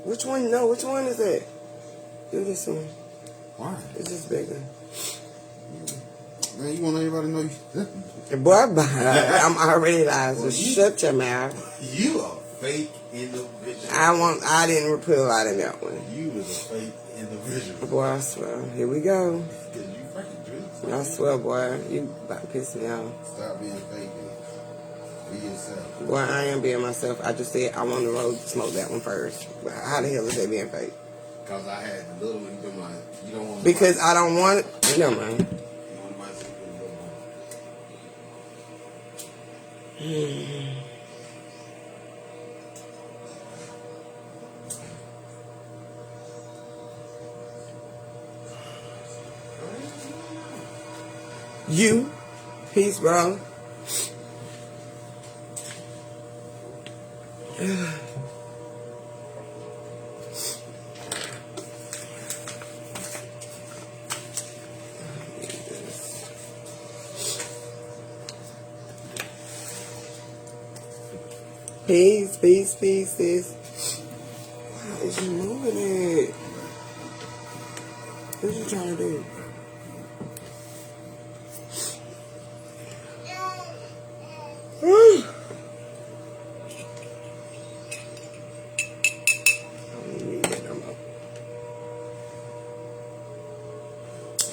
Which one? No, which one is it? Do this one. Why? It's just bigger. Man, you want everybody to know you? Boy, I'm already live, so shut your mouth. You a fake individual. I didn't put a lot in that one. You was a fake individual. Boy, I swear. Here we go. Cause you freaking drink. I swear, boy. You about to piss me off. Stop being fake, man. Be yourself. Boy, I am being myself. I just said I want to roll smoke that one first. But how the hell is that being fake? Cause I had the little one. You don't want. Because I don't want it. Never mind. You want my secret little one. You. Peace, bro. Peace, peace, peace, sis. Why is you moving it? What you trying to do?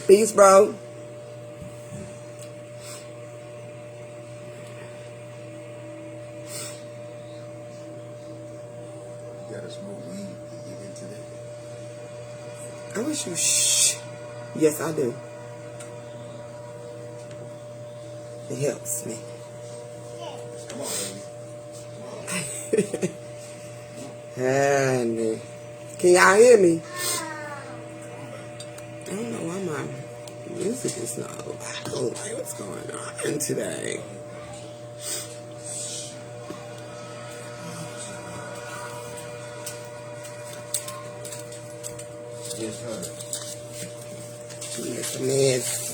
Peace, bro. You gotta smoke weed to get into that. I wish you Yes, I do. It helps me. Come on, baby. Honey. Can y'all hear me? I don't know why my music is not loud. Like, what's going on today? Yes, sir. It's a mess.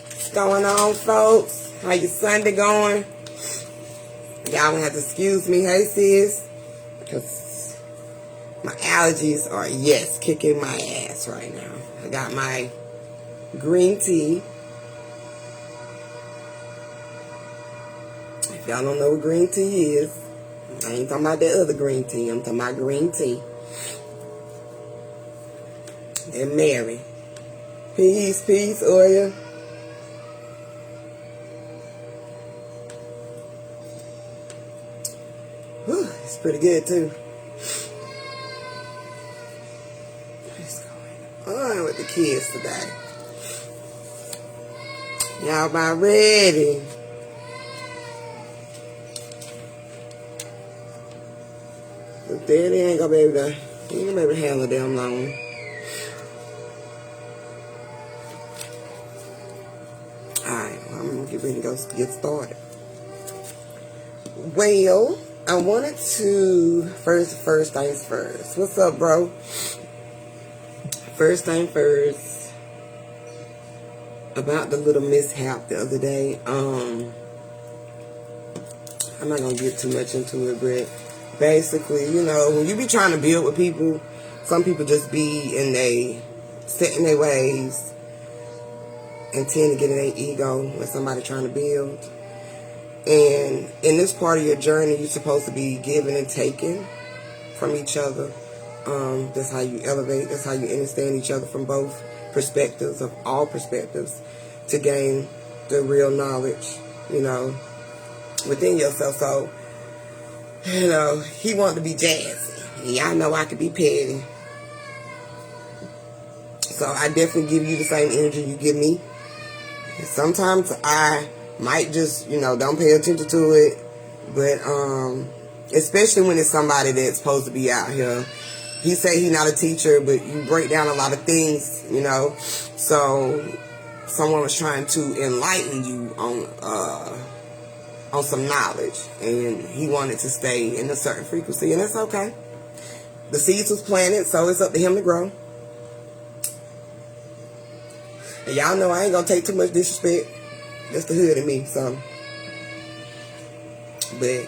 What's going on, folks? How your Sunday going? Y'all gonna have to excuse me. Hey, sis. Because my allergies are, yes, kicking my ass right now. I got my green tea. If y'all don't know what green tea is, I ain't talking about that other green tea. I'm talking about green tea. And Mary. Peace, peace, Oya. Whew, it's pretty good, too. What's going on with the kids today? Y'all about ready? But Daddy ain't gonna be able to, he ain't gonna be able to handle them long. Alright, well, I'm gonna get ready to go get started. Well, I wanted to, first things first. What's up, bro? First thing first, about the little mishap the other day. I'm not gonna get too much into it, but basically, you know, when you be trying to build with people, some people just be set in their ways and tend to get in their ego when somebody trying to build. And in this part of your journey, you're supposed to be giving and taking from each other. That's how you elevate. That's how you understand each other from both perspectives, of all perspectives, to gain the real knowledge, you know, within yourself. So, you know, he wanted to be jazzy. And y'all know I could be petty. So I definitely give you the same energy you give me. Sometimes I might just, you know, don't pay attention to it. But especially when it's somebody that's supposed to be out here. He say he's not a teacher, but you break down a lot of things, you know. So someone was trying to enlighten you on some knowledge, and he wanted to stay in a certain frequency, and that's okay. The seeds was planted, so it's up to him to grow. And y'all know I ain't gonna take too much disrespect. That's the hood in me, so. But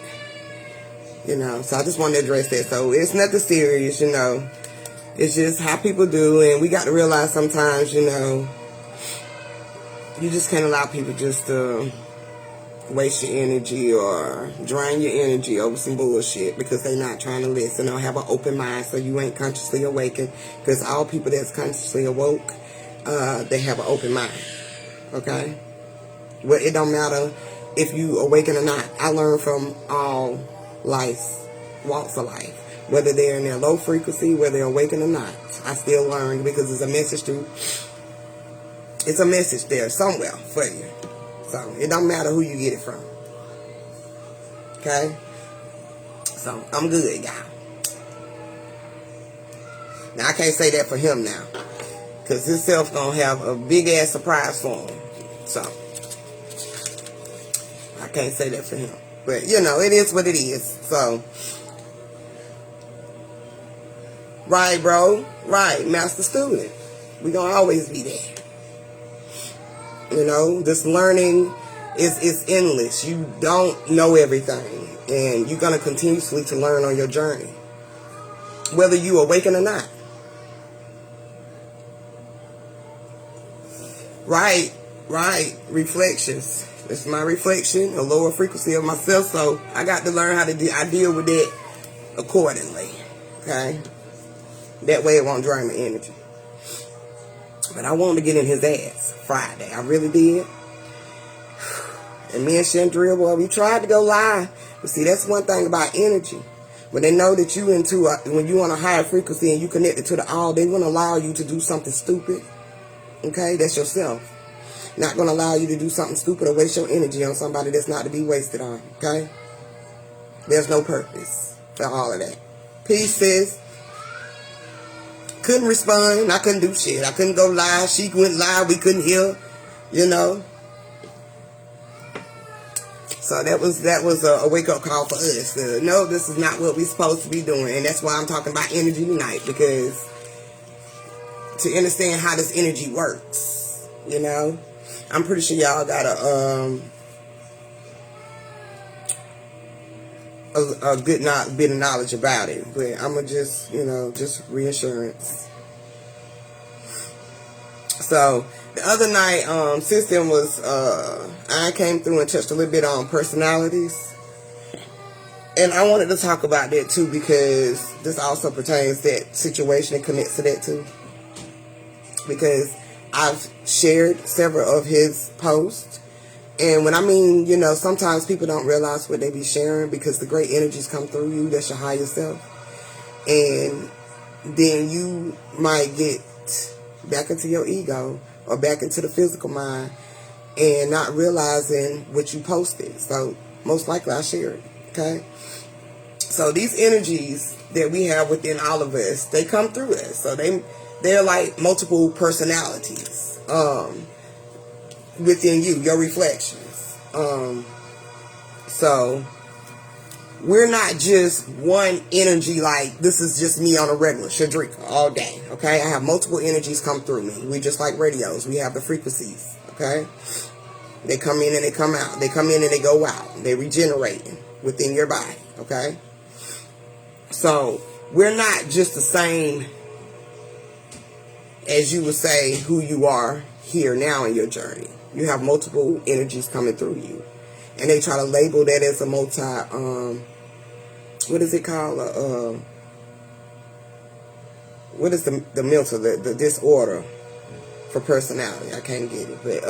You know, so I just wanted to address that. So it's nothing serious, you know. It's just how people do, and we got to realize sometimes, you know, you just can't allow people just to waste your energy or drain your energy over some bullshit because they're not trying to listen or have an open mind, so you ain't consciously awakened. Because all people that's consciously awoke, they have an open mind. Okay? Well, it don't matter if you awaken or not. I learn from all walks of life. Whether they're in their low frequency, whether they're awakened or not. I still learn because it's a message there somewhere for you. So it don't matter who you get it from. Okay? So I'm good, y'all. Now I can't say that for him now. Because his self gonna have a big ass surprise for him. So I can't say that for him. But you know, it is what it is. So right, bro. Right, master student. We gonna always be there. You know, this learning is endless. You don't know everything. And you're gonna continuously to learn on your journey. Whether you awaken or not. Right. Reflections. It's my reflection, a lower frequency of myself. So I got to learn how to I deal with it accordingly. Okay? That way it won't drain my energy. But I wanted to get in his ass Friday. I really did. And me and Chandria, boy, we tried to go live. But see, that's one thing about energy. When they know that you when you on a higher frequency and you connected to the all, they won't allow you to do something stupid. Okay? That's yourself. Not going to allow you to do something stupid or waste your energy on somebody that's not to be wasted on. Okay? There's no purpose for all of that. Peace, sis. Couldn't respond. I couldn't do shit. I couldn't go live. She went live. We couldn't hear. You know. So that was a wake up call for us. No, this is not what we're supposed to be doing, and that's why I'm talking about energy tonight, because to understand how this energy works, you know, I'm pretty sure y'all got a good bit of knowledge about it, but I'm gonna just, you know, just reassurance. So the other night, system was I came through and touched a little bit on personalities, and I wanted to talk about that too, because this also pertains to that situation and connects to that too, because I've shared several of his posts. And when I mean, you know, sometimes people don't realize what they be sharing because the great energies come through you. That's your higher self. And then you might get back into your ego or back into the physical mind and not realizing what you posted. So most likely I shared it. Okay? So these energies that we have within all of us, they come through us. So they're like multiple personalities. Within you, your reflections. So we're not just one energy, like this is just me on a regular Chandrika all day. Okay, I have multiple energies come through me. We just like radios. We have the frequencies. Okay, they come in and they come out. They come in and they go out. They regenerate within your body. Okay, so we're not just the same as you would say who you are here now in your journey. You have multiple energies coming through you. And they try to label that as a what is it called? What is the mental, the disorder for personality? I can't get it. But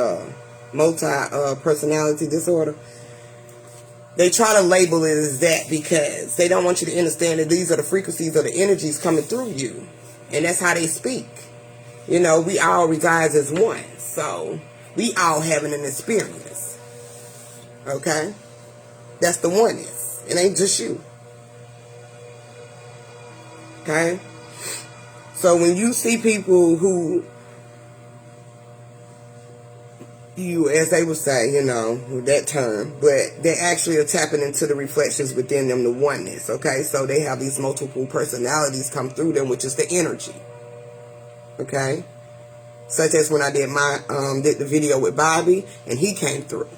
multi-personality disorder. They try to label it as that because they don't want you to understand that these are the frequencies of the energies coming through you. And that's how they speak. You know, we all reside as one. So we all having an experience. Okay? That's the oneness. It ain't just you. Okay? So when you see people who, as they would say, you know, with that term, but they actually are tapping into the reflections within them, the oneness. Okay? So they have these multiple personalities come through them, which is the energy. Okay? Such as when I did did the video with Bobby, and he came through.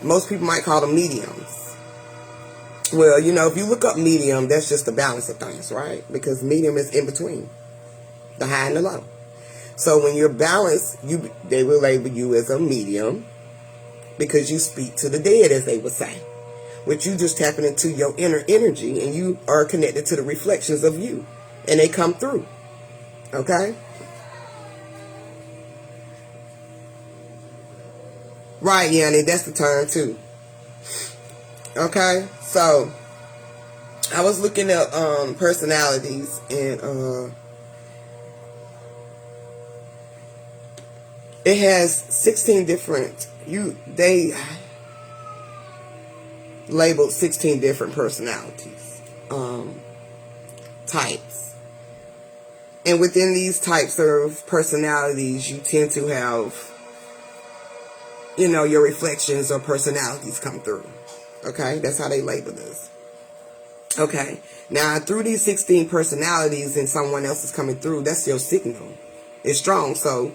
Most people might call them mediums. Well, you know, if you look up medium, that's just the balance of things, right? Because medium is in between the high and the low. So when you're balanced, they will label you as a medium because you speak to the dead, as they would say. Which you just tapping into your inner energy, and you are connected to the reflections of you, and they come through. Okay? Right, Yanni, that's the term too. Okay? So I was looking at personalities, and it has 16 different they labeled 16 different personalities, types. And within these types of personalities, you tend to have, you know, your reflections or personalities come through. Okay? That's how they label this. Okay. Now, through these 16 personalities and someone else is coming through, that's your signal. It's strong. So,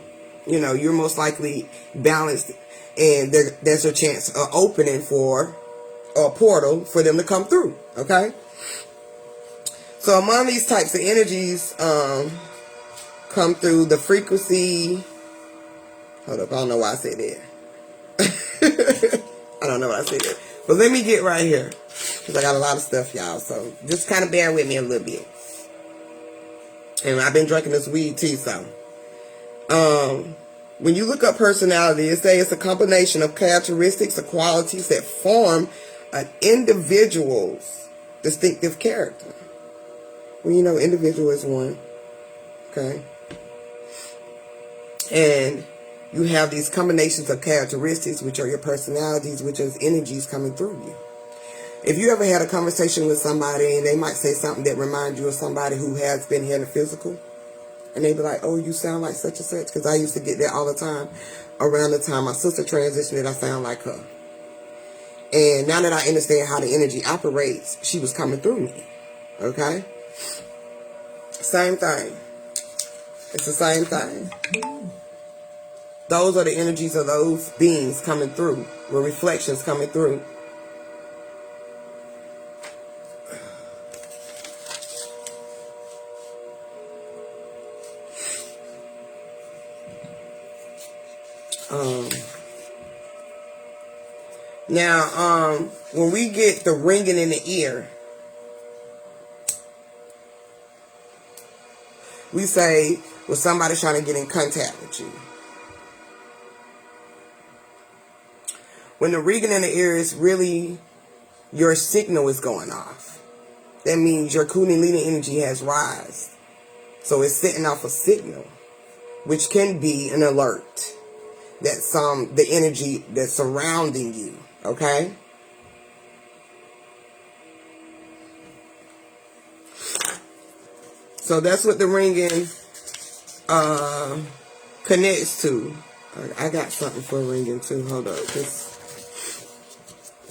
you know, you're most likely balanced, and there's a chance of opening for a portal for them to come through. Okay? So among these types of energies come through the frequency. Hold up, I don't know why I said that. I don't know why I said that. But let me get right here, because I got a lot of stuff, y'all. So just kind of bear with me a little bit. And I've been drinking this weed tea, so. When you look up personality, it says it's a combination of characteristics or qualities that form an individual's distinctive character. Well, you know, individual is one. Okay? And you have these combinations of characteristics, which are your personalities, which is energies coming through you. If you ever had a conversation with somebody and they might say something that reminds you of somebody who has been here in the physical, and they be like, oh, you sound like such and such, because I used to get that all the time. Around the time my sister transitioned, I sound like her. And now that I understand how the energy operates, she was coming through me. Okay? Same thing. It's the same thing. Those are the energies of those beings coming through, with reflections coming through. Now, when we get the ringing in the ear, we say, well, somebody's trying to get in contact with you. When the ringing in the ear is really your signal is going off. That means your Kundalini energy has rise. So it's setting off a signal, which can be an alert. That's the energy that's surrounding you. Okay? So that's what the ringing connects to. I got something for ringing too. Hold up.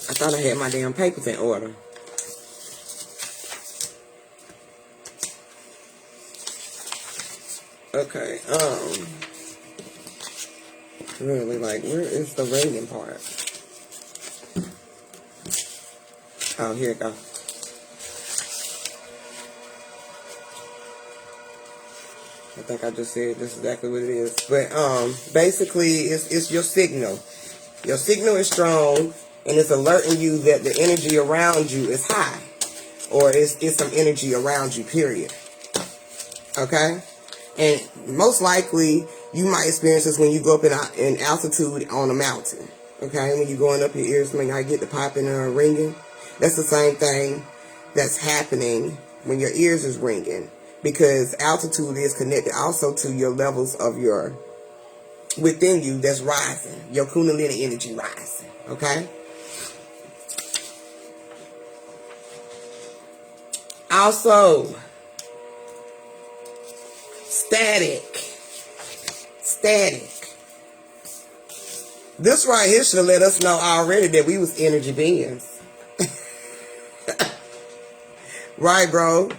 I thought I had my damn papers in order. Okay. Really, like, where is the ringing part? Oh, here it goes. I think I just said just exactly what it is. But basically, it's your signal. Your signal is strong, and it's alerting you that the energy around you is high, or it's some energy around you. Period. Okay, and most likely you might experience this when you go up in altitude on a mountain. Okay, when you're going up, your ears may get the popping or ringing. That's the same thing that's happening when your ears is ringing, because altitude is connected also to your levels of your within you that's rising, your Kundalini energy rising. Okay. Also, static. This right here should have let us know already that we was energy beings. Right, bro?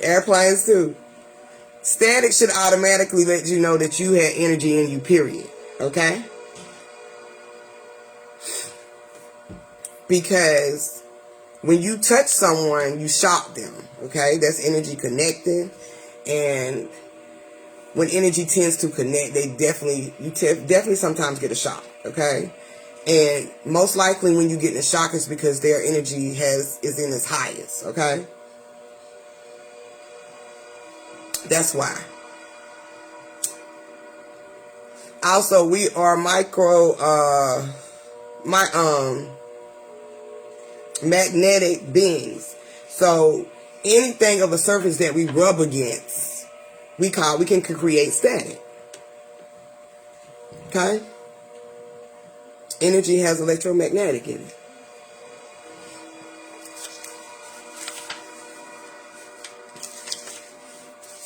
Airplanes too. Static should automatically let you know that you had energy in you, period. Okay? Because when you touch someone, you shock them. Okay, that's energy connecting, and when energy tends to connect, they definitely sometimes get a shock. Okay, and most likely when you get a shock is because their energy is in its highest. Okay, that's why. Also, we are magnetic beings. So anything of a surface that we rub against, we can create static. Okay? Energy has electromagnetic in it.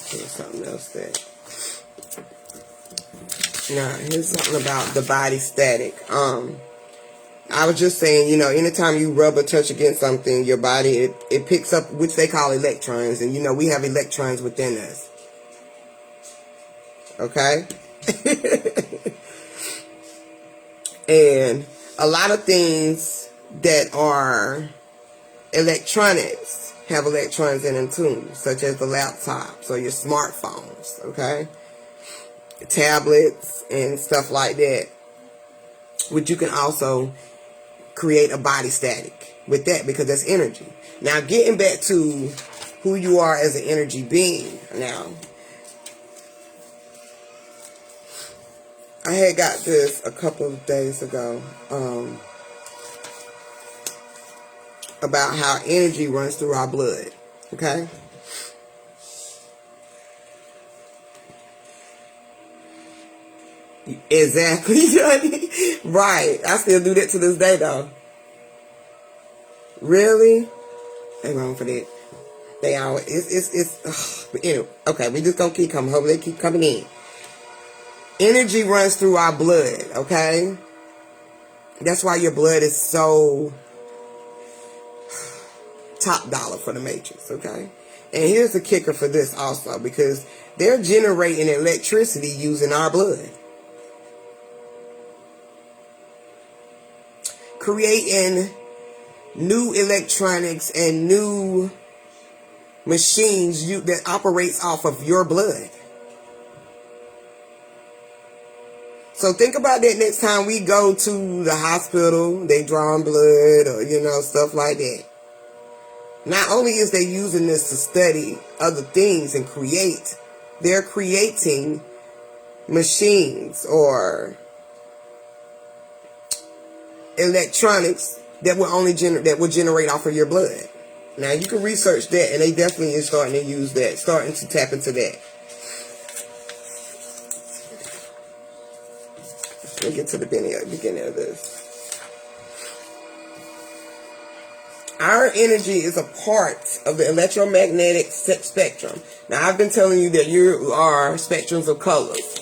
Here's something else now, here's something about the body static. I was just saying, anytime you rub or touch against something, your body, it picks up, which they call electrons. And, we have electrons within us. Okay? And a lot of things that are electronics have electrons in them too, such as the laptops or your smartphones, okay? Tablets and stuff like that, which you can also create a body static with that because that's energy. Now, getting back to who you are as an energy being. Now, I had got this a couple of days ago about how energy runs through our blood. Okay? Exactly, Johnny. Right. I still do that to this day, though. Really? Ain't wrong for that. They always, but anyway, okay, we just gonna keep coming. Hopefully they keep coming in. Energy runs through our blood, okay? That's why your blood is so top dollar for the Matrix, okay? And here's the kicker for this also, because they're generating electricity using our blood. Creating new electronics and new machines that operates off of your blood. So think about that next time we go to the hospital, they drawing blood or, stuff like that. Not only is they using this to study other things and they're creating machines or electronics that will generate off of your blood. Now you can research that, and they definitely is starting to use that, starting to tap into that. Let me get to the beginning of this. Our energy is a part of the electromagnetic spectrum. Now I've been telling you that you are spectrums of colors,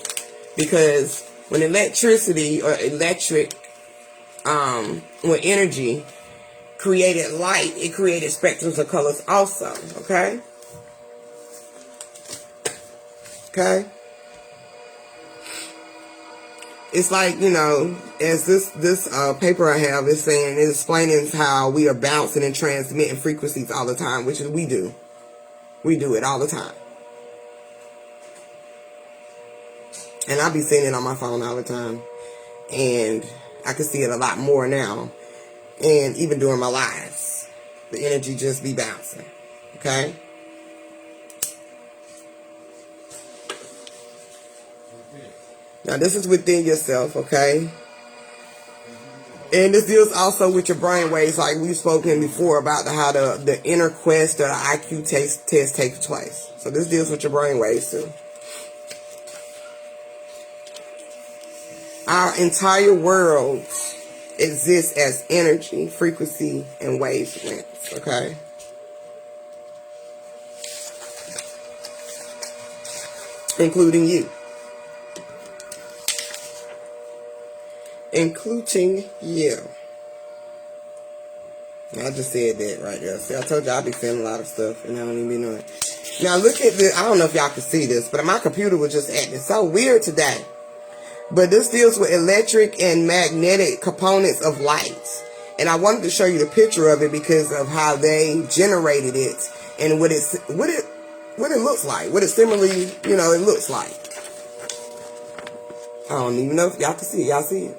because when electricity or when energy created light, it created spectrums of colors also, okay? Okay? It's like, as this paper I have is saying, it's explaining how we are bouncing and transmitting frequencies all the time, which is we do. We do it all the time. And I be seeing it on my phone all the time. And I can see it a lot more now. And even during my lives, the energy just be bouncing. Okay? Now this is within yourself, okay? And this deals also with your brain waves, like we've spoken before about how the inner quest or the IQ test takes place. So this deals with your brain waves too. Our entire world exists as energy, frequency, and wavelengths, okay? Including you. Including you. I just said that right there. See, I told you I be feeling a lot of stuff and I don't even be knowing. Now look at this. I don't know if y'all can see this, but my computer was just acting so weird today. But this deals with electric and magnetic components of light. And I wanted to show you the picture of it because of how they generated it and what it looks like, what it similarly, it looks like. I don't even know if y'all can see it. Y'all see it?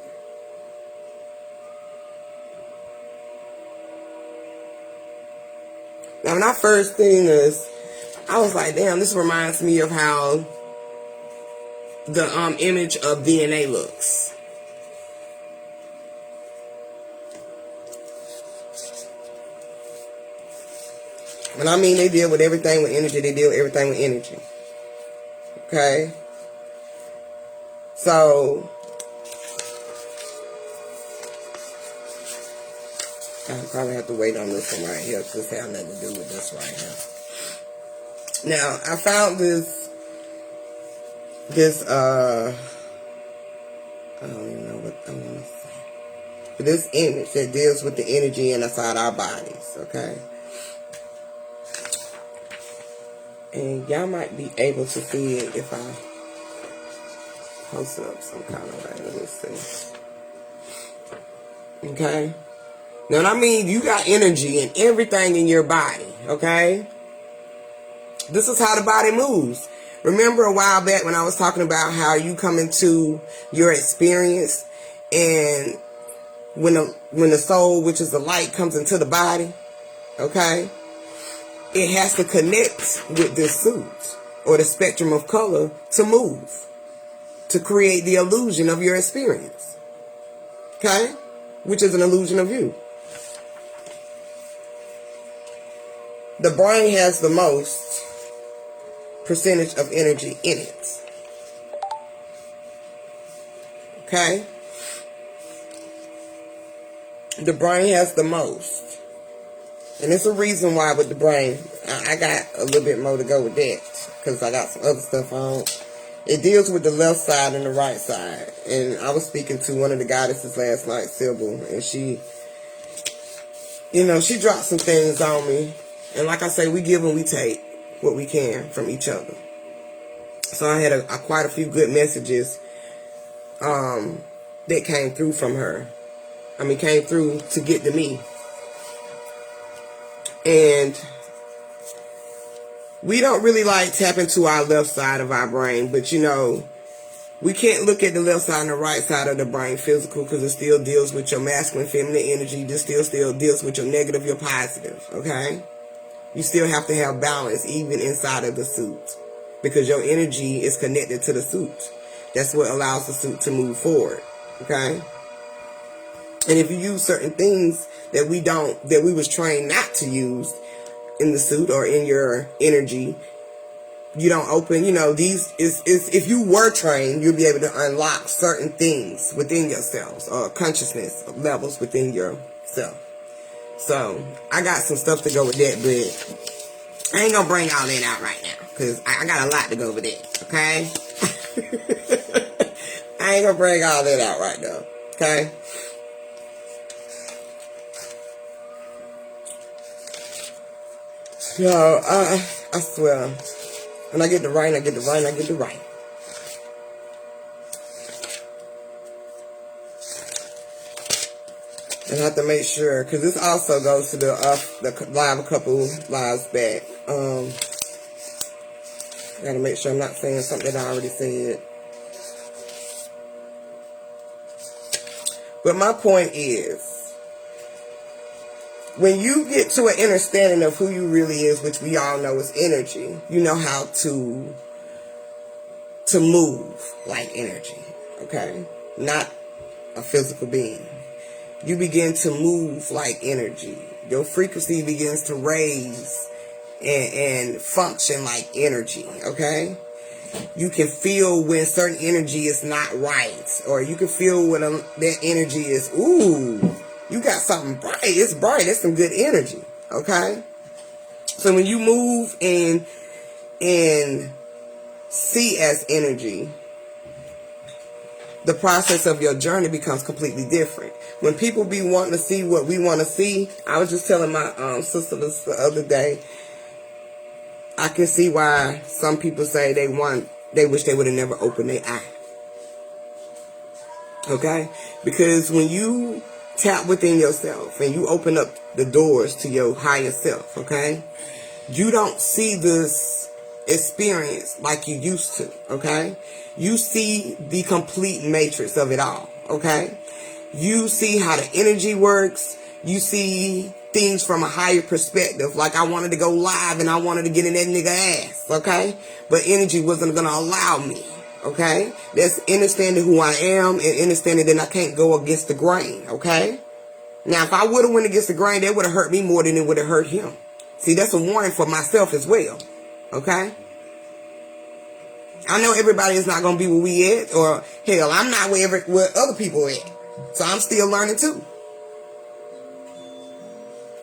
Now, when I first seen this, I was like, damn, this reminds me of how the image of DNA looks. When I mean they deal with everything with energy, they deal with everything with energy. Okay? So, I probably have to wait on this one right here because this has nothing to do with this right here. Now, I found this, I don't even know what I want to say. But this image that deals with the energy inside our bodies, okay? And y'all might be able to see it if I post it up some kind of way. Let me see. Okay? Now, I mean, you got energy in everything in your body, okay? This is how the body moves. Remember a while back when I was talking about how you come into your experience and when the soul, which is the light, comes into the body, okay? It has to connect with this suit or the spectrum of color to move, to create the illusion of your experience, okay? Which is an illusion of you. The brain has the most percentage of energy in it, okay? The brain has the most. And it's a reason why with the brain, I got a little bit more to go with that. Because I got some other stuff on. It deals with the left side and the right side. And I was speaking to one of the goddesses last night, Sybil. And she, she dropped some things on me. And like I say, we give and we take what we can from each other. So I had quite a few good messages that came through from her. Came through to get to me. And we don't really tap into our left side of our brain, but we can't look at the left side and the right side of the brain physical because it still deals with your masculine, feminine energy. This still deals with your negative, your positive, okay? You still have to have balance even inside of the suit because your energy is connected to the suit. That's what allows the suit to move forward, okay? And if you use certain things that we was trained not to use in the suit or in your energy, you don't open, if you were trained, you'll be able to unlock certain things within yourselves or consciousness levels within yourself. So, I got some stuff to go with that, but I ain't gonna bring all that out right now because I got a lot to go with that, okay? I ain't gonna bring all that out right now, okay? Yo, I swear, when I get the rain, I get the rain, I get the rain. And I have to make sure, because this also goes to the live a couple lives back. I got to make sure I'm not saying something that I already said. But my point is, when you get to an understanding of who you really is, which we all know is energy, you know how to move like energy, okay? Not a physical being. You begin to move like energy. Your frequency begins to raise and function like energy, okay? You can feel when certain energy is not right, or you can feel when that energy is, ooh, you got something bright. It's bright. It's some good energy. Okay? So when you move and see as energy, the process of your journey becomes completely different. When people be wanting to see what we want to see, I was just telling my sister this the other day, I can see why some people say they wish they would have never opened their eye. Okay? Because when you tap within yourself and you open up the doors to your higher self, okay? You don't see this experience like you used to, okay? You see the complete matrix of it all, okay? You see how the energy works. You see things from a higher perspective. Like I wanted to go live and I wanted to get in that nigga ass, okay? But energy wasn't going to allow me, okay? That's understanding who I am and understanding that I can't go against the grain, okay? Now, if I would have went against the grain, that would have hurt me more than it would have hurt him. See, that's a warning for myself as well, okay? I know everybody is not going to be where we at, or hell, I'm not where other people at. So I'm still learning too.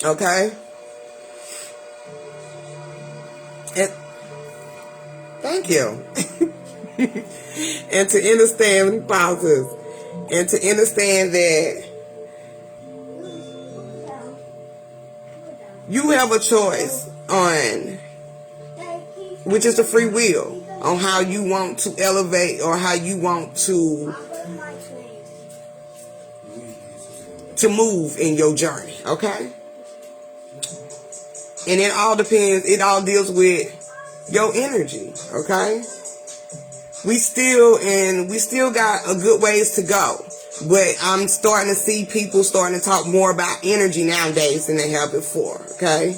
Okay? And thank you. And to understand pauses. And to understand that you have a choice on, which is the free will, on how you want to elevate or how you want to move in your journey, okay? And it all depends, it all deals with your energy, okay? We still got a good ways to go. But I'm starting to see people starting to talk more about energy nowadays than they have before, okay?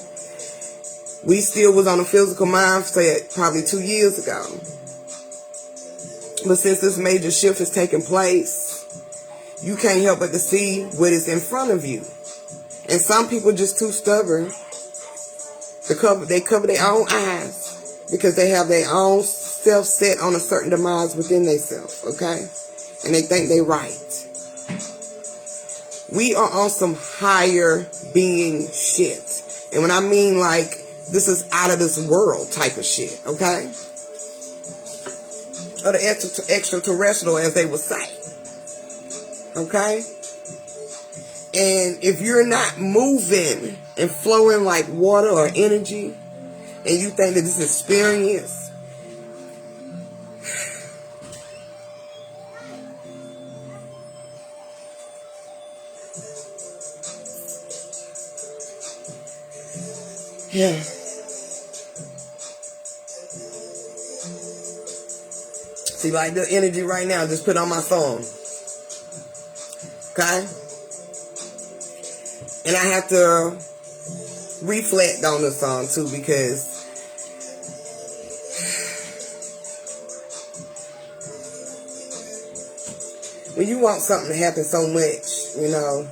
We still was on a physical mindset probably 2 years ago. But since this major shift is taking place, you can't help but to see what is in front of you. And some people just too stubborn. They cover their own eyes because they have their own self set on a certain demise within themselves, okay? And they think they right. We are on some higher being shit. And when I mean like, this is out of this world type of shit, okay? Or the extraterrestrial, as they would say. Okay? And if you're not moving and flowing like water or energy, and you think that this experience yeah. See, like the energy right now, just put on my phone. Okay? And I have to reflect on the song too, because when you want something to happen so much, you know,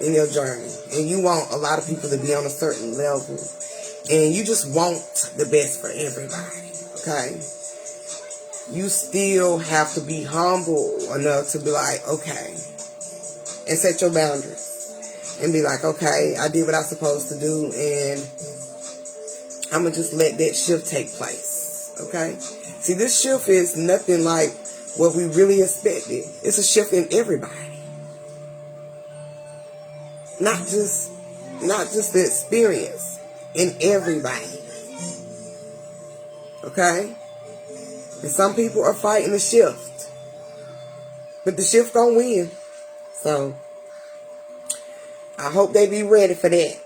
in your journey, and you want a lot of people to be on a certain level, and you just want the best for everybody, okay? You still have to be humble enough to be like, okay, and set your boundaries. And be like, okay, I did what I was supposed to do, and I'm going to just let that shift take place, okay? See, this shift is nothing like what we really expected. It's a shift in everybody. Not just the experience, in everybody. Okay? And some people are fighting the shift. But the shift gonna win. So I hope they be ready for that.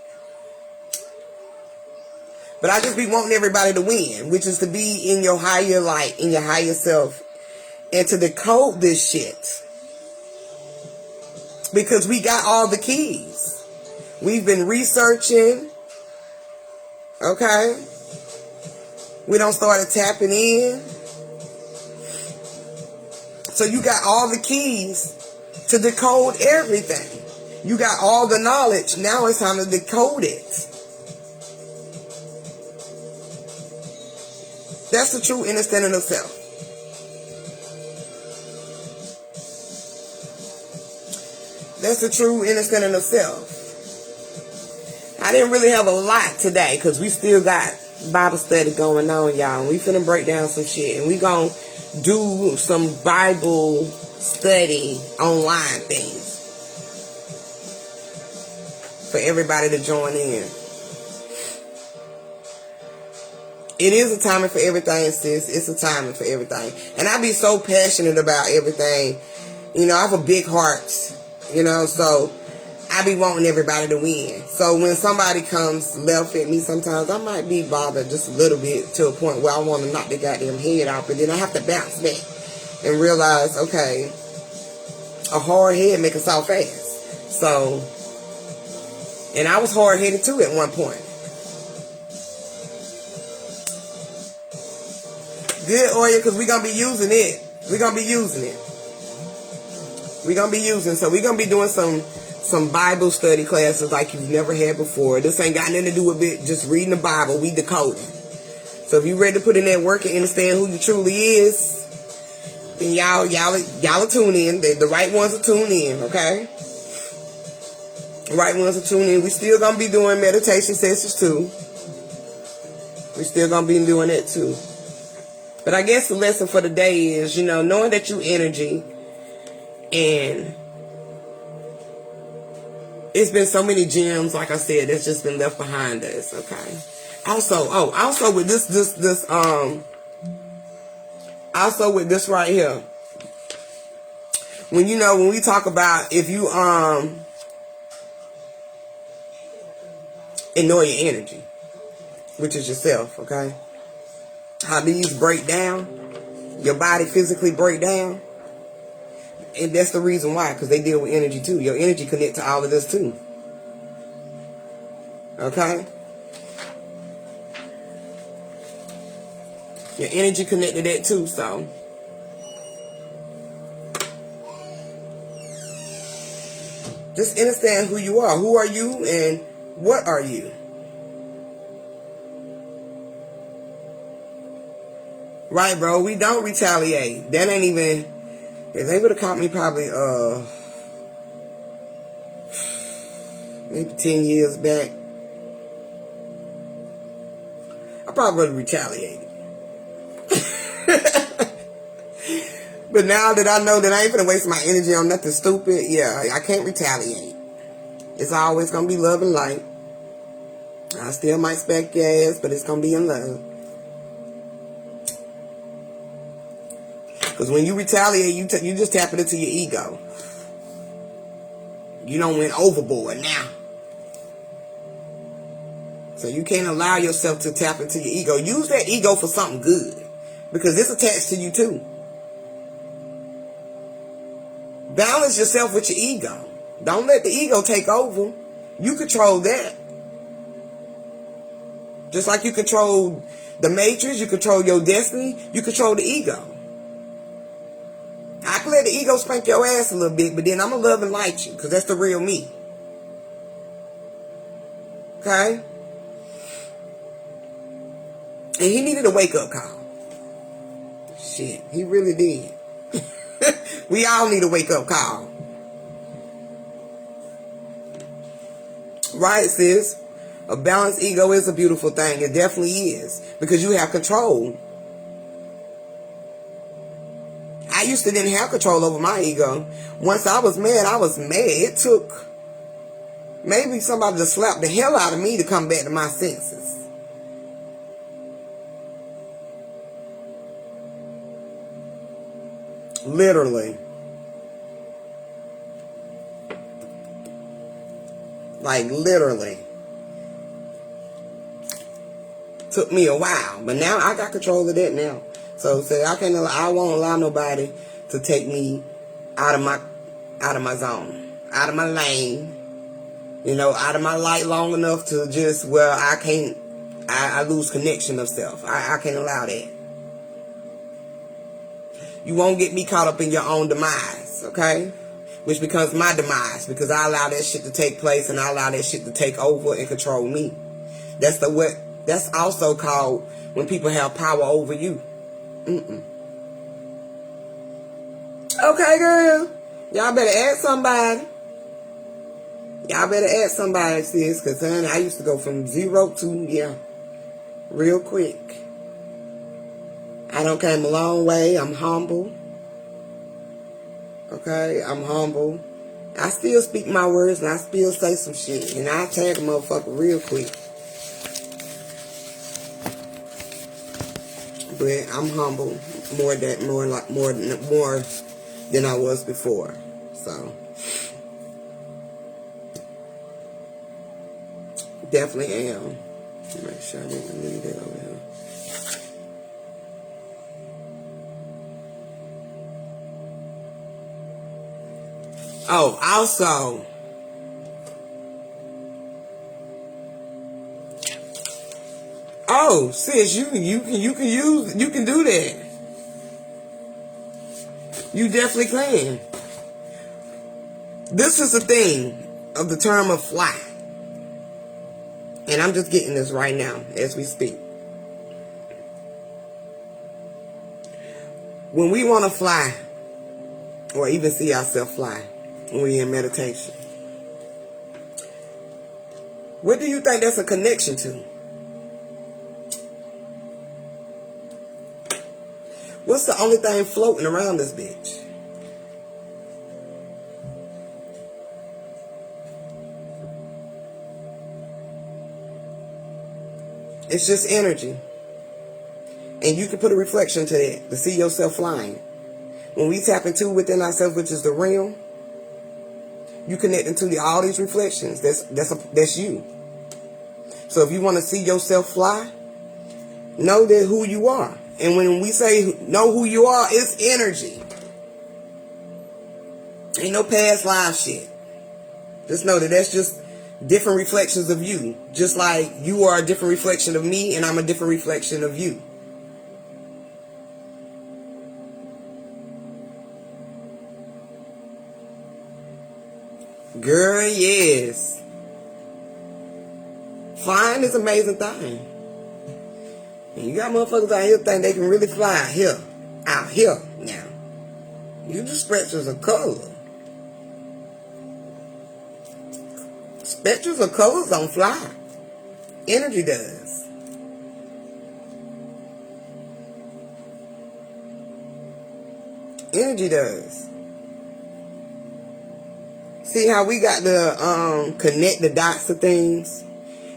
But I just be wanting everybody to win, which is to be in your higher light, in your higher self, and to decode this shit. Because we got all the keys. We've been researching. Okay? We don't started tapping in. So you got all the keys to decode everything. You got all the knowledge. Now it's time to decode it. That's the true understanding of self. That's the true understanding of self. I didn't really have a lot today because we still got Bible study going on, y'all. And we finna break down some shit. And we gonna do some Bible study online things for everybody to join in. It is a timing for everything, sis. It's a timing for everything. And I be so passionate about everything. You know, I have a big heart. You know, so I be wanting everybody to win. So when somebody comes left at me, sometimes I might be bothered just a little bit to a point where I want to knock their goddamn head off. But then I have to bounce back and realize, okay, a hard head make a soft ass. So, and I was hard-headed too at one point. Good oil, because we're going to be using it. We're going to be using it. We're going to be using, so we're going to be doing some Bible study classes like you've never had before. This ain't got nothing to do with it, just reading the Bible. We decoding. So if you're ready to put in that work and understand who you truly is, then y'all will tune in. The right ones will tune in, okay? The right ones will tune in. We still going to be doing meditation sessions too. We still going to be doing that too. But I guess the lesson for the day is, knowing that you energy, and it's been so many gems, like I said, that's just been left behind us, okay? Also with also with this right here. When we talk about if you ignore your energy, which is yourself, okay? How these break down, your body physically break down. And that's the reason why, because they deal with energy too. Your energy connect to all of this too. Okay? Your energy connected to that too, so. Just understand who you are. Who are you and what are you? Right, bro. We don't retaliate. That ain't even... If they would have caught me probably, maybe 10 years back, I probably would have retaliated. But now that I know that I ain't gonna waste my energy on nothing stupid, yeah, I can't retaliate. It's always gonna be love and light. I still might smack your ass, but it's gonna be in love. Because when you retaliate, you just tap it into your ego. You don't went overboard now. So you can't allow yourself to tap into your ego. Use that ego for something good. Because it's attached to you too. Balance yourself with your ego. Don't let the ego take over. You control that. Just like you control the matrix, you control your destiny, you control the ego. I can let the ego spank your ass a little bit, but then I'm going to love and light you, because that's the real me. Okay? And he needed a wake-up call. Shit, he really did. We all need a wake-up call. Right, sis? A balanced ego is a beautiful thing. It definitely is. Because you have control. I used to didn't have control over my ego. Once I was mad, I was mad. It took maybe somebody to slap the hell out of me to come back to my senses. Literally. Like literally. Took me a while. But now I got control of that now. So I won't allow nobody to take me out of my zone, out of my lane, out of my light long enough to just where I lose connection of self. I can't allow that. You won't get me caught up in your own demise, okay? Which becomes my demise because I allow that shit to take place and I allow that shit to take over and control me. That's also called when people have power over you. Okay, girl. Y'all better add somebody. Y'all better add somebody, sis. Because, honey, I used to go from 0 to, real quick. I done came a long way. I'm humble. Okay, I'm humble. I still speak my words and I still say some shit. And I tag a motherfucker real quick. But I'm humble more than I was before. So Definitely am. Make sure I didn't leave that over here. Oh, also, oh, sis, you can do that. You definitely can. This is the thing of the term of fly. And I'm just getting this right now as we speak. When we want to fly, or even see ourselves fly, when we're in meditation, what do you think that's a connection to? What's the only thing floating around this bitch? It's just energy. And you can put a reflection to that, to see yourself flying. When we tap into within ourselves, which is the realm, you connect into all these reflections. That's you. So if you want to see yourself fly, know that who you are. And when we say know who you are, it's energy. Ain't no past life shit. Just know that that's just different reflections of you. Just like you are a different reflection of me and I'm a different reflection of you. Girl, yes. Flying is an amazing thing. And you got motherfuckers out here think they can really fly out here now. You the spectrums of color. Spectrums of colors don't fly. Energy does. Energy does. See how we got to connect the dots to things?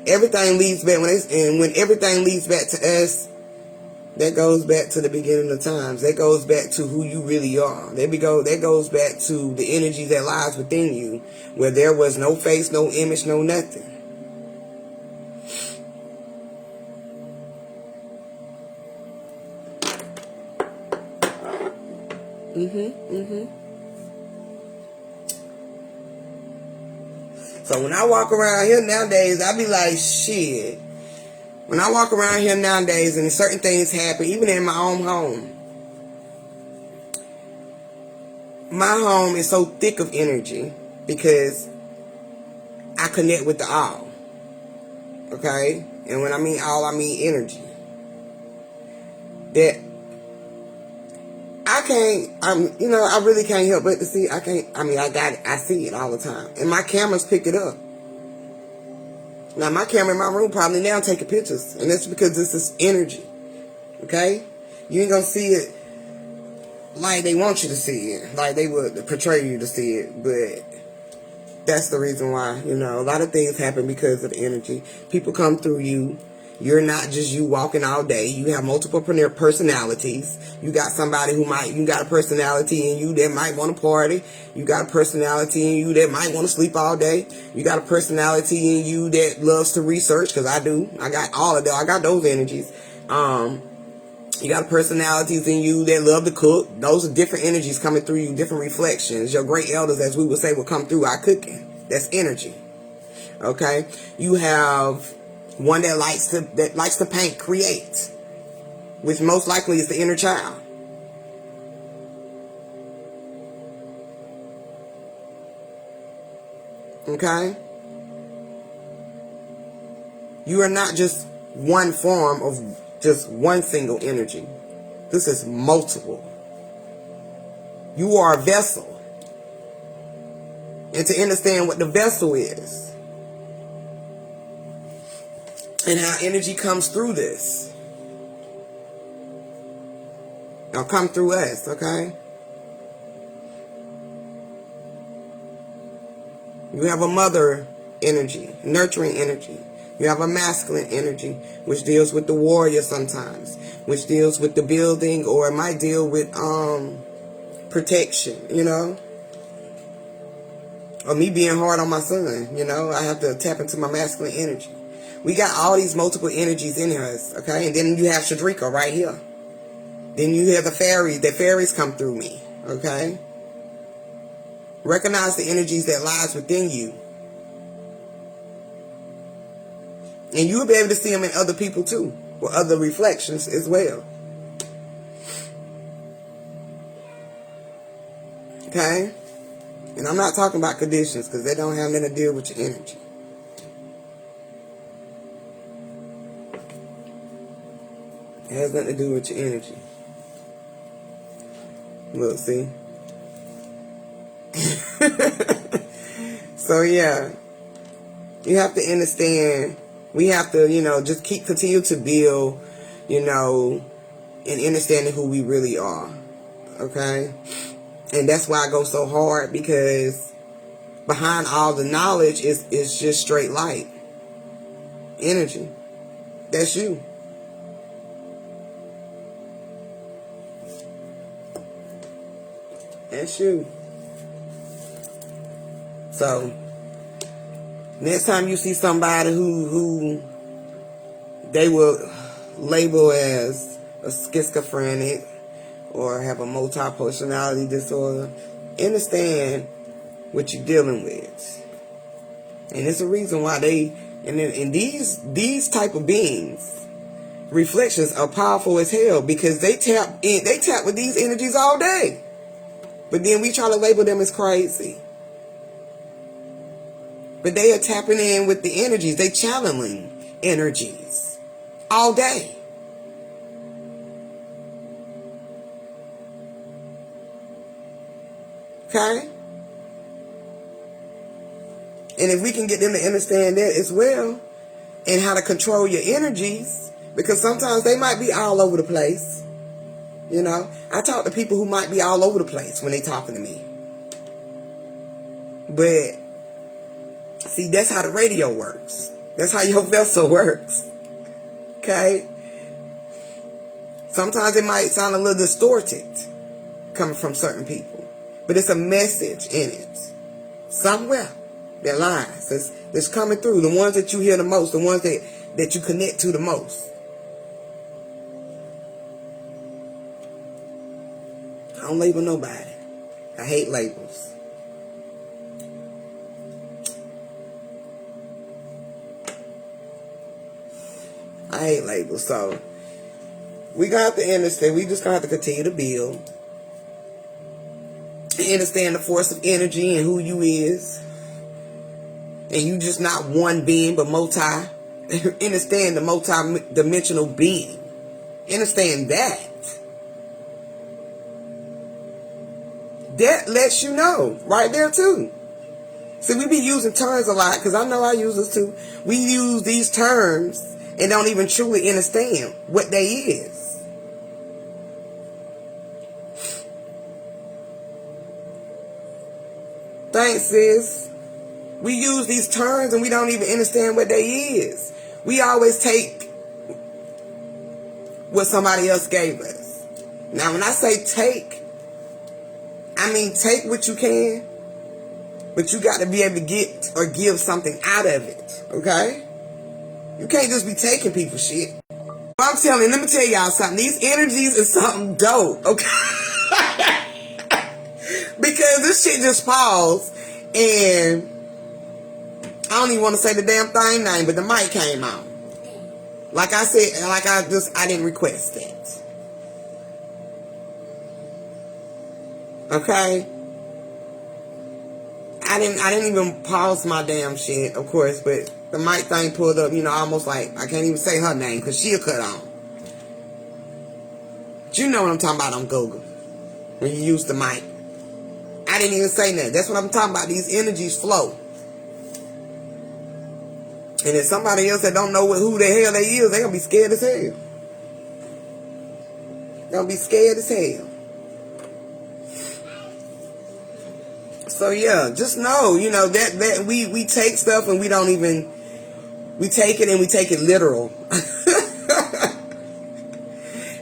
Everything leads back when everything leads back to us, that goes back to the beginning of times. That goes back to who you really are. That goes back to the energy that lies within you, where there was no face, no image, no nothing. So when I walk around here nowadays, I be like, shit. When I walk around here nowadays and certain things happen, even in my own home, my home is so thick of energy because I connect with the all. Okay? And when I mean all, I mean energy. That I really can't help but to see. I see it all the time. And my cameras pick it up. Now, my camera in my room probably now taking pictures. And that's because this is energy. Okay? You ain't gonna see it like they want you to see it. Like they would portray you to see it. But that's the reason why, a lot of things happen because of energy. People come through you. You're not just you walking all day. You have multiple personalities. You got somebody you got a personality in you that might want to party. You got a personality in you that might want to sleep all day. You got a personality in you that loves to research, because I do. I got all of that. I got those energies. You got personalities in you that love to cook. Those are different energies coming through you, different reflections. Your great elders, as we would say, will come through our cooking. That's energy. Okay? You have one that likes to paint, create, which most likely is the inner child. Okay? You are not just one form of just one single energy. This is multiple. You are a vessel. And to understand what the vessel is, and how energy comes through this, or come through us, okay? You have a mother energy, nurturing energy. You have a masculine energy, which deals with the warrior sometimes, which deals with the building, or it might deal with protection, or me being hard on my son. I have to tap into my masculine energy. We got all these multiple energies in us, okay? And then you have Shadrika right here. Then you hear the fairies come through me, okay? Recognize the energies that lies within you. And you'll be able to see them in other people too, or other reflections as well. Okay? And I'm not talking about conditions because they don't have nothing to deal with your energy. It has nothing to do with your energy. Look, see? So, yeah. You have to understand, we have to, just continue to build, and understanding who we really are. Okay? And that's why I go so hard, because behind all the knowledge is just straight light. Energy. That's you. That's you. So, next time you see somebody who they will label as a schizophrenic or have a multi-personality disorder, understand what you're dealing with. And it's a reason why these type of beings, reflections, are powerful as hell, because they tap with these energies all day. But then we try to label them as crazy. But they are tapping in with the energies. They channeling energies all day. Okay? And if we can get them to understand that as well, and how to control your energies, because sometimes they might be all over the place. I talk to people who might be all over the place when they talking to me. But, see, that's how the radio works. That's how your vessel works. Okay? Sometimes it might sound a little distorted coming from certain people. But it's a message in it. Somewhere that lies. That's coming through. The ones that you hear the most. The ones that you connect to the most. I don't label nobody. I hate labels. I hate labels. So, we got to understand. We just got to continue to build. Understand the force of energy and who you is. And you just not one being, but multi. Understand the multi-dimensional being. Understand that. That lets you know right there too. See, we be using terms a lot, because I know I use this too. We use these terms and don't even truly understand what they is. Thanks, sis. We use these terms and we don't even understand what they is. We always take what somebody else gave us. Now, when I say take, I mean take what you can, but you got to be able to get or give something out of it, okay? You can't just be taking people's shit. I'm telling you, let me tell y'all something. These energies is something dope, okay? Because this shit just paused, and I don't even want to say the damn thing name, but the mic came out. Like I said, I didn't request that. Okay? I didn't even pause my damn shit, of course, but the mic thing pulled up, almost like, I can't even say her name, because she'll cut on. But you know what I'm talking about on Google, when you use the mic. I didn't even say nothing. That's what I'm talking about. These energies flow. And if somebody else that don't know who the hell they is, they're going to be scared as hell. They're going to be scared as hell. So yeah, just know, that we take stuff and we don't even, we take it and we take it literal.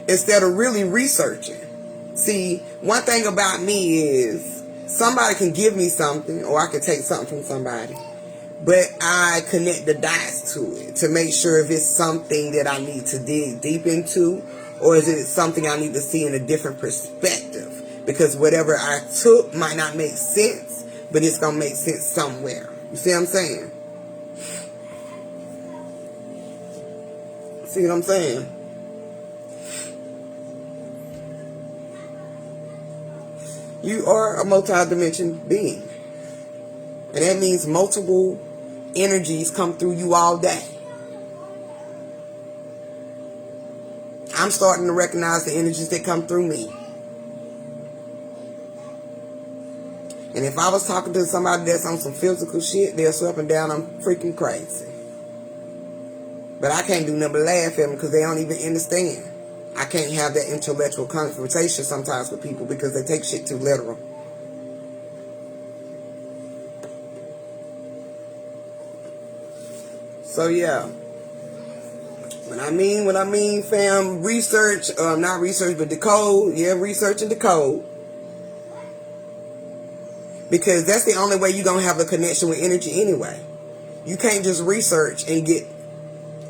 Instead of really researching. See, one thing about me is, somebody can give me something, or I can take something from somebody. But I connect the dots to it to make sure if it's something that I need to dig deep into, or is it something I need to see in a different perspective. Because whatever I took might not make sense, but it's going to make sense somewhere. You see what I'm saying? See what I'm saying? You are a multi-dimensional being. And that means multiple energies come through you all day. I'm starting to recognize the energies that come through me. And if I was talking to somebody that's on some physical shit, they'll swear up and down I'm freaking crazy. But I can't do nothing but laugh at them because they don't even understand. I can't have that intellectual conversation sometimes with people because they take shit too literal. So yeah. When I mean fam, research, not research, but decode. Yeah, research and decode. Because that's the only way you're going to have a connection with energy anyway. You can't just research and get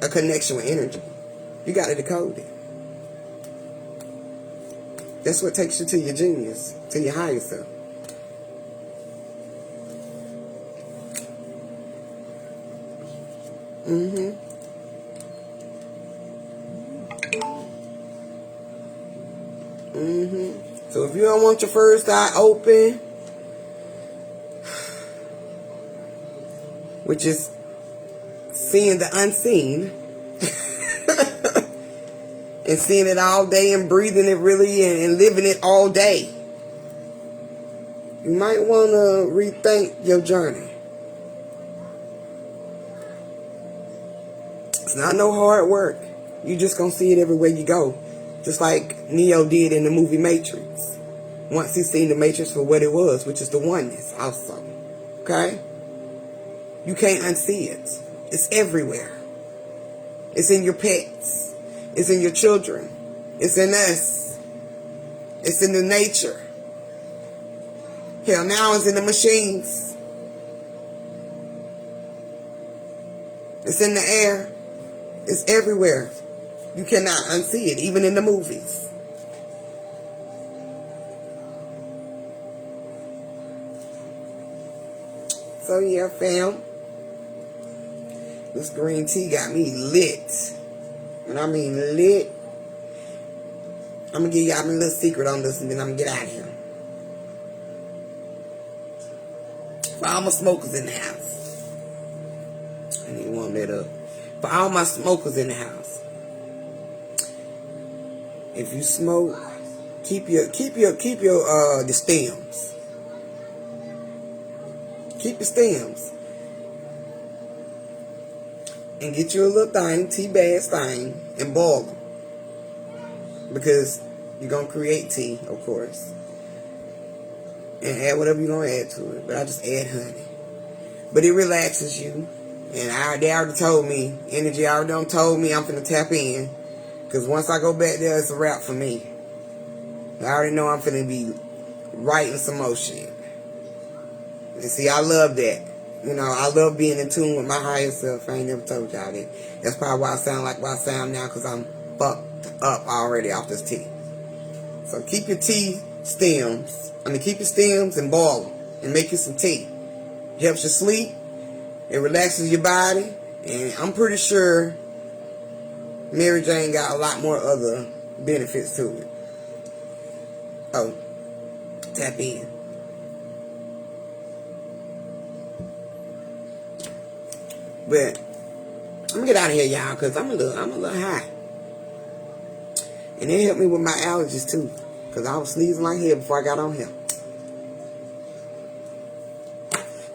a connection with energy. You got to decode it. That's what takes you to your genius, to your higher self. So if you don't want your first eye open, which is seeing the unseen, and seeing it all day and breathing it really and living it all day, you might want to rethink your journey. It's not no hard work. You just gonna see it everywhere you go. Just like Neo did in the movie Matrix. Once he seen the Matrix for what it was, which is the oneness also. Okay? You can't unsee it. It's everywhere. It's in your pets. It's in your children. It's in us. It's in the nature. Hell, now it's in the machines. It's in the air. It's everywhere. You cannot unsee it, even in the movies. So yeah, fam. This green tea got me lit. And I mean lit. I'm going to give y'all a little secret on this and then I'm going to get out of here. For all my smokers in the house. I need to warm that up. For all my smokers in the house. If you smoke, keep your the stems. Keep the stems. And get you a little thing, tea bag thing, and boil them. Because you're going to create tea, of course. And add whatever you're going to add to it. But I just add honey. But it relaxes you. And they already told me, energy already done told me I'm finna tap in. Because once I go back there, it's a wrap for me. I already know I'm finna be writing some more shit. And see, I love that. You know, I love being in tune with my higher self. I ain't never told y'all that. That's probably why I sound like what I sound now, because I'm fucked up already off this tea. So keep your tea stems. Keep your stems and boil them. And make you some tea. It helps you sleep. It relaxes your body. And I'm pretty sure Mary Jane got a lot more other benefits to it. Oh, tap in. But I'm gonna get out of here, y'all, because I'm a little high. And it helped me with my allergies too, because I was sneezing like hell before I got on here.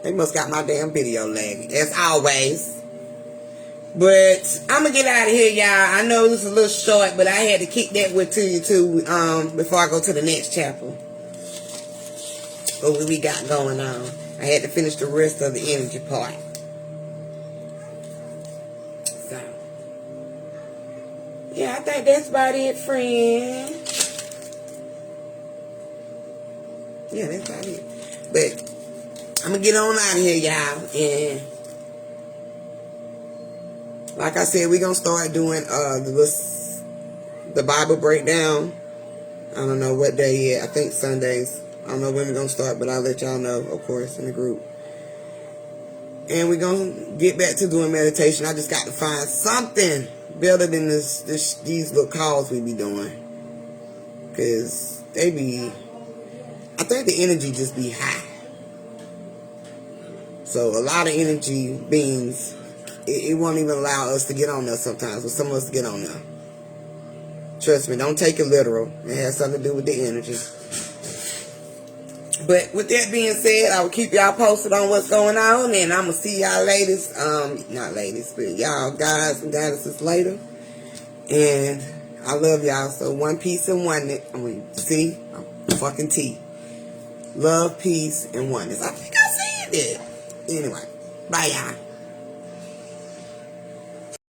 They must got my damn video laggy, as always. But I'm gonna get out of here, y'all. I know this is a little short, but I had to kick that with to you too, before I go to the next chapter. What we got going on. I had to finish the rest of the energy part. So yeah, I think that's about it, friend. Yeah, that's about it. But I'm gonna get on out of here, y'all, and Like I said, we're going to start doing the Bible breakdown. I don't know what day yet. I think Sundays. I don't know when we're going to start, but I'll let y'all know, of course, in the group. And we're going to get back to doing meditation. I just got to find something better than these little calls we be doing. Because I think the energy just be high. So a lot of energy beings, it won't even allow us to get on there sometimes, or some of us get on there. Trust me, don't take it literal. It has something to do with the energy. But with that being said, I will keep y'all posted on what's going on, and I'm going to see y'all ladies, not ladies, but y'all guys and goddesses later. And I love y'all, so one peace and oneness. See, I'm fucking T. Love, peace, and oneness. I think I said that. Anyway, bye y'all.